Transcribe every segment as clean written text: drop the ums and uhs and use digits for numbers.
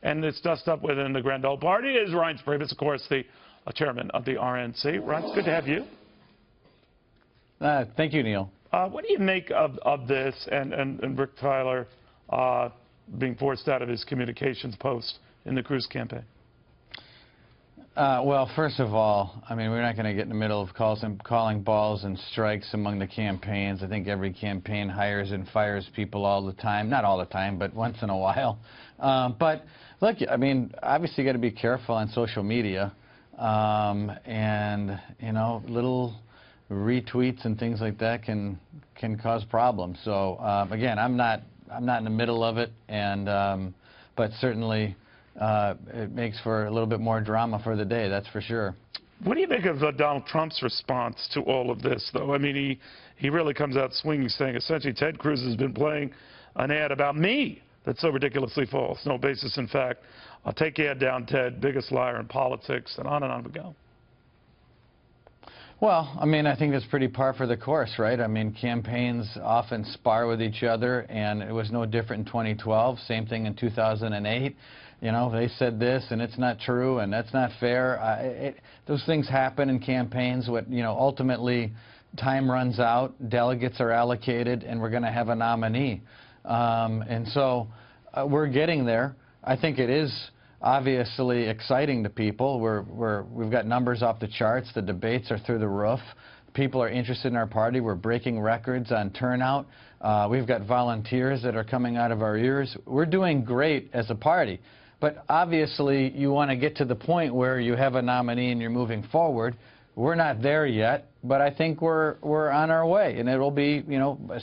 and it's dust up within the Grand Old Party is Reince Priebus, of course, the chairman of the RNC. Reince, good to have you. Thank you, Neil. What do you make of this and Rick Tyler being forced out of his communications post in the Cruz campaign? Well, first of all, I mean, we're not going to get in the middle of calling balls and strikes among the campaigns. I think every campaign hires and fires people all the time. Not all the time, but once in a while. But look, I mean, obviously you got to be careful on social media. And, you know, little retweets and things like that can cause problems. So, again, I'm not in the middle of it, and but certainly it makes for a little bit more drama for the day, that's for sure. What do you think of Donald Trump's response to all of this, though? I mean, he really comes out swinging, saying essentially Ted Cruz has been playing an ad about me that's so ridiculously false, no basis in fact. I'll take your ad down, Ted, biggest liar in politics, and on we go. Well, I mean, I think that's pretty par for the course, right? I mean, campaigns often spar with each other, and it was no different in 2012. Same thing in 2008. You know, they said this, and it's not true, and that's not fair. Those things happen in campaigns. Ultimately, time runs out, delegates are allocated, and we're going to have a nominee. And so we're getting there. I think it is obviously exciting to people. We've got numbers off the charts. The debates are through the roof. People are interested in our party. We're breaking records on turnout. We've got volunteers that are coming out of our ears. We're doing great as a party. But obviously, you want to get to the point where you have a nominee and you're moving forward. We're not there yet, but I think we're on our way, and it'll be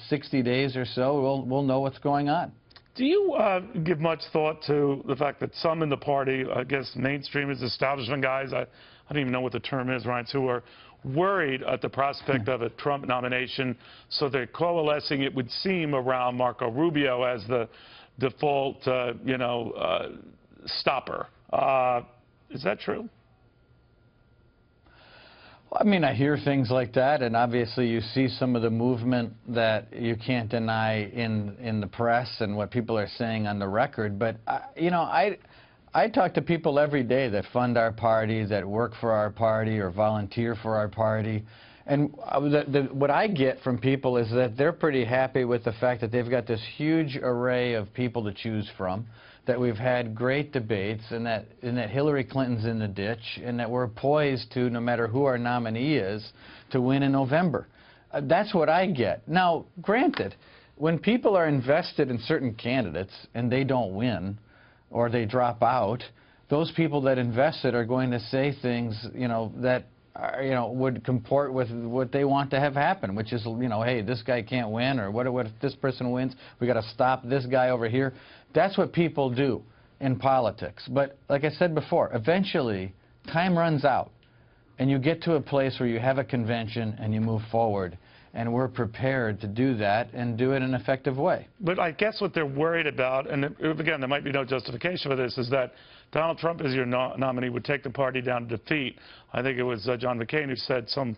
60 days or so. We'll know what's going on. Do you give much thought to the fact that some in the party, I guess mainstreamers, establishment guys, I don't even know what the term is, Reince, who are worried at the prospect of a Trump nomination, so they're coalescing, it would seem, around Marco Rubio as the default, stopper. Is that true? I mean, I hear things like that, and obviously you see some of the movement that you can't deny in the press and what people are saying on the record. But, I talk to people every day that fund our party, that work for our party or volunteer for our party. And what I get from people is that they're pretty happy with the fact that they've got this huge array of people to choose from, that we've had great debates, and that Hillary Clinton's in the ditch, and that we're poised to, no matter who our nominee is, to win in November. That's what I get. Now, granted, when people are invested in certain candidates and they don't win or they drop out, those people that invested are going to say things, that would comport with what they want to have happen, which is, hey, this guy can't win, or what if this person wins? We got to stop this guy over here. That's what people do in politics. But like I said before, eventually time runs out, and you get to a place where you have a convention and you move forward. And we're prepared to do that and do it in an effective way. But I guess what they're worried about, and again, there might be no justification for this, is that Donald Trump, as your nominee, would take the party down to defeat. I think it was John McCain who said some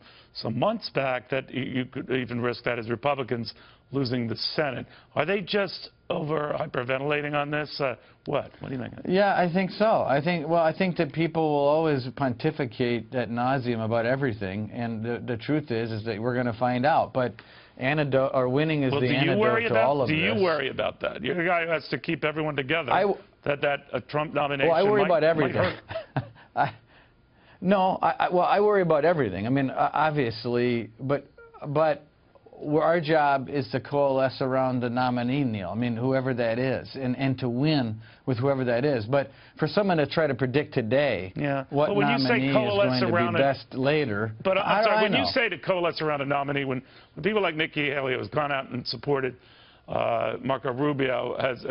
months back that you could even risk that as Republicans losing the Senate. Are they just over hyperventilating on this? What do you think? Yeah, I think so. I think that people will always pontificate ad nauseum about everything, and the truth is that we're going to find out. But antidote or winning is the antidote to all of this. Do you worry about that? You're the guy who has to keep everyone together. That a Trump nomination. Well, I worry about everything. I worry about everything. I mean, obviously, but our job is to coalesce around the nominee, Neil. I mean, whoever that is, and to win with whoever that is. But for someone to try to predict today what nominee is going to be best later, but I'm sorry, when you say to coalesce around a nominee, when people like Nikki Haley has gone out and supported Marco Rubio, as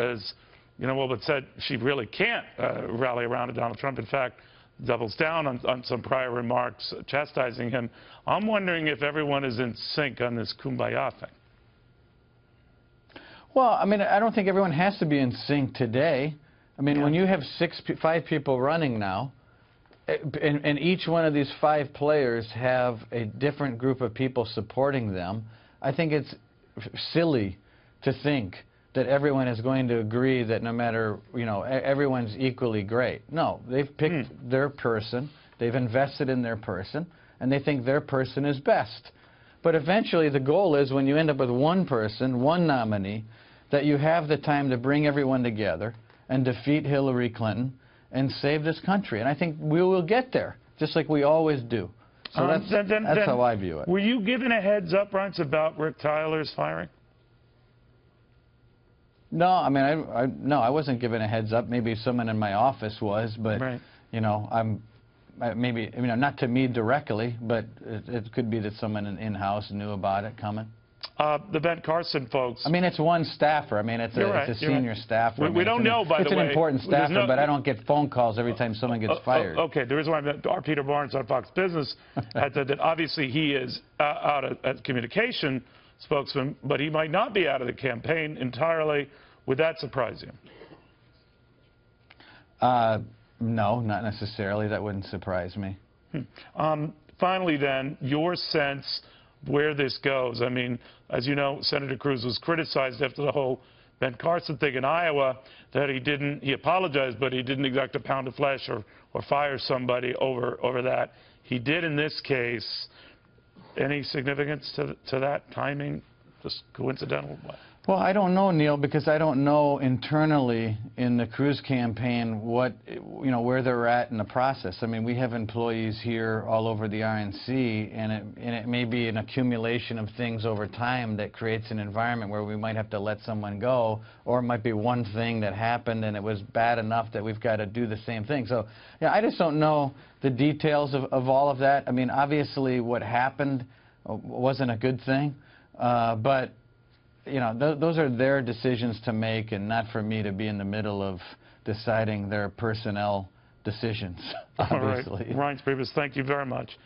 but said she really can't rally around Donald Trump. In fact, doubles down on some prior remarks chastising him. I'm wondering if everyone is in sync on this kumbaya thing. Well, I mean, I don't think everyone has to be in sync today. I mean, when you have 5 people running now, and each one of these 5 players have a different group of people supporting them, I think it's silly to think that everyone is going to agree that no matter, everyone's equally great. No, they've picked their person, they've invested in their person, and they think their person is best. But eventually the goal is, when you end up with one person, one nominee, that you have the time to bring everyone together and defeat Hillary Clinton and save this country. And I think we will get there, just like we always do. So that's how I view it. Were you given a heads up, Reince, about Rick Tyler's firing? No, I mean, no, I wasn't given a heads up. Maybe someone in my office was, but right. Maybe not to me directly, but it could be that someone in-house knew about it coming. The Ben Carson folks. I mean, it's one staffer. I mean, it's a senior staffer. We don't know, by the way. It's an important staffer, but I don't get phone calls every time someone gets fired. Okay, the reason why our Peter Barnes on Fox Business had said that obviously he is out as communication spokesman, but he might not be out of the campaign entirely. Would that surprise you? No, not necessarily. That wouldn't surprise me. Finally, then, your sense where this goes. I mean, as you know, Senator Cruz was criticized after the whole Ben Carson thing in Iowa that he apologized, but he didn't exact a pound of flesh or fire somebody over that. He did in this case. Any significance to that timing? Just coincidental? Well, I don't know, Neil, because I don't know internally in the Cruz campaign where they're at in the process. I mean, we have employees here all over the RNC, and it may be an accumulation of things over time that creates an environment where we might have to let someone go, or it might be one thing that happened and it was bad enough that we've got to do the same thing. So, yeah, I just don't know the details of all of that. I mean, obviously what happened wasn't a good thing, but those are their decisions to make, and not for me to be in the middle of deciding their personnel decisions, obviously. All right. Reince Priebus, thank you very much.